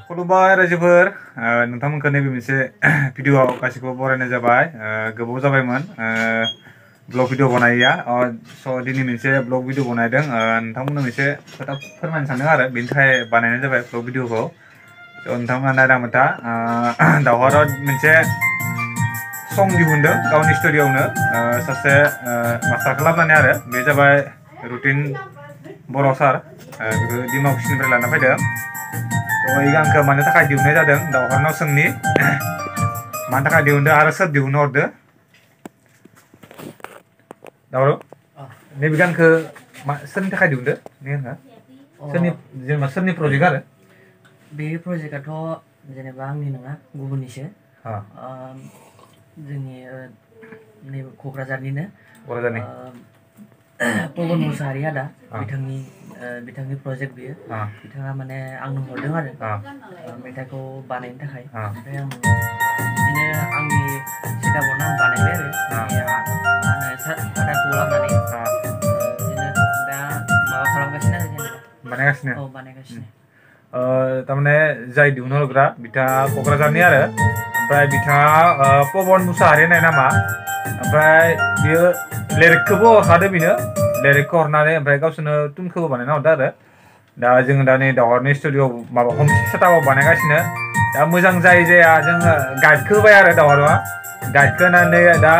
खुलुमबाय रायजोफोर नोंथांमोनखौ नैबे मोनसे भिडिअआव गासैखौबो बरायनाय जाबाय गोबाव जाबायमोन ब्लग भिडिअ बनायैया स' दिनै मोनसे ब्लग भिडिअ बनायदों नोंथांमोननो मोनसे खोथा फोरमायनो सानदों आरो बेनि थाखाय बानायनाय जाबाय ब्लग भिडिअखौ स' नोंथांमोना नायदामोनथा दावहाराव मोनसे सं दिहुनदों गावनि स्टुडिअ'आवनो सासे मास्टार खालामनानै आरो बे जाबाय रुटिन बर' सार बेखौ डिमाकुसिनिफ्राय लाना फैदों थ' ई गानखौ मानो थाखाय दिहुननाय जादों दावहारनाव सोंनि मानो थाखाय दिहुनदों आरो सोर दिहुननो हरदो दावराव नैबे गानखौ सोरनि थाखाय दिहुनदो बे गानखौ सोरनि जेनेबा सोरनि प्रजेक्ट आरो बे प्रजेक्टआथ' जेनेबा आंनि नङा गुबुननिसो जोंनि नैबे क'क्राझारनिनो पवन मुसाहारि आदा बिथांनि प्रजेक्ट बियो बिथाङा माने आंनो हरदों आरो मेथाइखौ बानायनो थाखाय ओमफ्राय आं बिदिनो आंनि सेटआपआवनो आं बानायबाय आरो मा होनो आदाखौ लानानै बिदिनो दा माबा खालामगासिनो आरो जेनेबा बानायगासिनो तारमाने जाय दिहुननो हरग्रा बिथाङा क'क्राझारनि आरो ओमफ्राय बिथाङा पवन मुसाहारि होननाय नामा ओमफ्राय बियो लिरिकखौबो हरखादो बेनो लिरिकखौ हरनानै ओमफ्राय गावसोरनो टुनखौबो बानायना हरदो आरो दा जोङो दा नै दावहारनि स्टुडिअ'आव माबा हम सेटआपआव बानायगासिनो दा मोजां जायो जाया जोङो गाइडखौ होबाय आरो दावहारुआ गाइडखौ होनानै दा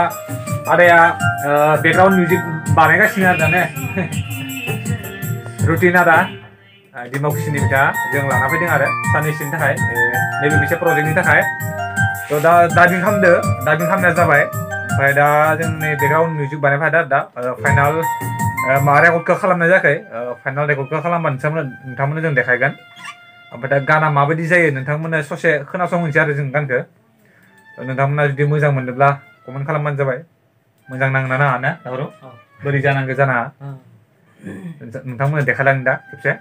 आदाया बेकग्राउन्ड मिउजिक बानायगासिनो आरो दा ने रुटिन आदा डिमाकुसिनि बिथाङा जों लाना फैदों आरो साननैसोनि थाखाय नैबे मोनसे प्रजेक्टनि थाखाय थ' दा दाबिं खालामनाया जाबाय ओमफ्राय दा जों नै बेकग्राउन्ड मिउजिक बानायबाय आरो दा फाइनाल माबा रेकर्डखौ खालामनाय जायाखै फाइनाल रेकर्डखौ खालामबा नोंथांमोननो जों देखायगोन ओमफ्राय दा गाना माबायदि जायो नोंथांमोननो ससे खोनासंहैनोसै आरो जों गानखौ नोंथांमोना जुदि मोजां मोनोब्ला कमेन्ट खालामबानो जाबाय मोजां नांना नाङा ना दावराव बोरै जानांगौ जानाङा नोंथांमोननो देखायलांनो दा खेबसे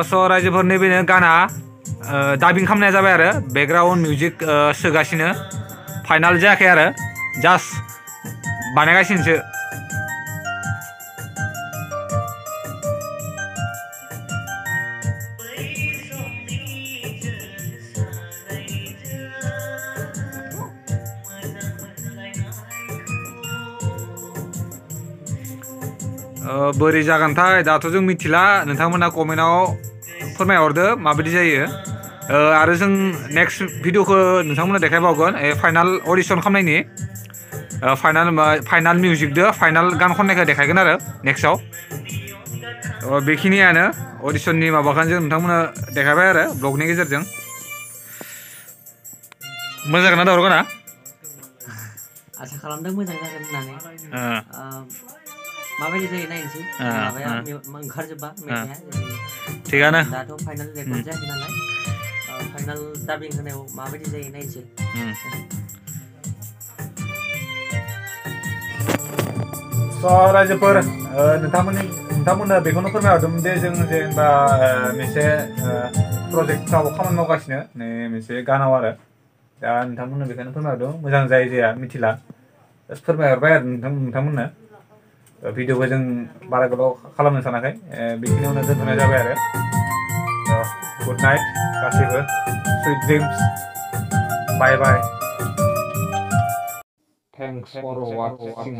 स' रायजोफोरनि बेनो गाना दाबिं खालामनाया जाबाय आरो बेकग्राउन्ड मिउजिक सोगासिनो फाइनाल जायाखै आरो जास्ट बानायगासिनोसो बोरै जागोनथाय दाथ' जों मिथिला नोंथांमोना कमेन्टआव फोरमायहरदो माबायदि जायो आरो जों नेक्स्ट भिडिअखौ नोंथांमोना देखायबावगोन फाइनाल अडिसन खालामनायनि फाइनाल मिउजिकदो फाइनाल गान खननायखौ देखायगोन आरो नेक्स्टआव बेखिनियानो अडिसननि माबाखौ जों नोंथांमोना देखायबाय आरो ब्लगनि गेजेरजों मोजां जागोन ना दावराव गाना आसा खालामदों मोजां जागोन होननानै माबायदि जायो नायनोसै माबाया ओंखारजोबा मेथाइआ थिगानो दाथ' फाइनाल रेकर्ड जायाखै नालाय फाइनाल डाबिं होनायाव माबायदि जायो नायनोसै रायजोफोर नोंथांमोननो बेखौनो फोरमायहरदोंमोन दे जों जेनेबा मोनसे प्रजेक्टआव खामानि मावगासिनो मोनसे गानाव आरो दा नोंथांमोननो बेखौनो फोरमायहरदों मोजां जायो जाया मिथिला जास्ट फोरमायहरबाय आरो नोंथांमोननो भिडिअखौ जों बारा गोबाव खालामनो सानाखै बेखिनियावनो दोनथ'नाय जाबाय आरो गुड नाइट गासैबो sweet dreams bye bye Thanks for watching.